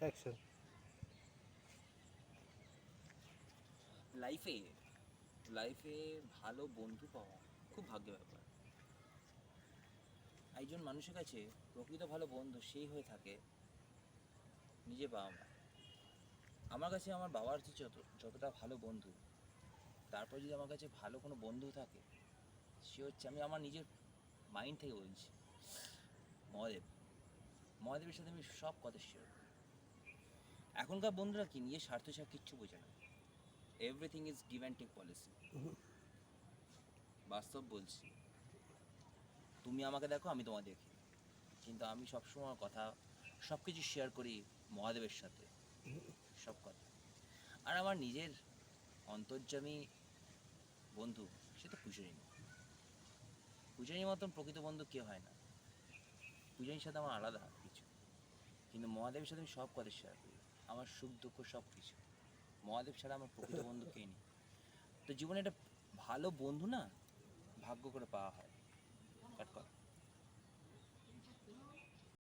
Action. লাইফে লাইফে ভালো বন্ধু পাওয়া খুব ভাগ্যের ব্যাপার। একজন মানুষের কাছে প্রকৃত ভালো বন্ধু সেই হয়ে থাকে নিজের বাবা মা। আমার কাছে আমার বাবার যে যতটা ভালো বন্ধু, তারপর যদি আমার কাছে ভালো কোনো বন্ধু থাকে, সে হচ্ছে, আমি আমার নিজের মাইন্ড থেকে বলছি, মহাদেব। মহাদেবের সাথে আমি সব কথা শেয়ার করি। এখনকার বন্ধুরা কি নিজের স্বার্থ ছাড়া কিচ্ছু বোঝে না। Everything is give and take policy. বাস্তব বলছি, তুমি আমাকে দেখো, আমি তোমায় দেখি, কিন্তু আমি সবসময় কথা সব কিছু শেয়ার করি মহাদেবের সাথে, সব কথা। আর আমার নিজের অন্তর্যামী বন্ধু সে তো পূজারিনী। পূজারিনীর মতন প্রকৃত বন্ধু কেউ হয় না। পূজারিনীর সাথে আমার আলাদা কিছু, কিন্তু মহাদেবের সাথে আমি সব কথা শেয়ার করি, আমার সুখ দুঃখ সব কিছু। মহাদেব ছাড়া আমার প্রকৃত বন্ধু কে নেই। তো জীবনে একটা ভালো বন্ধু না ভাগ্য করে পাওয়া হয়। কাট কর।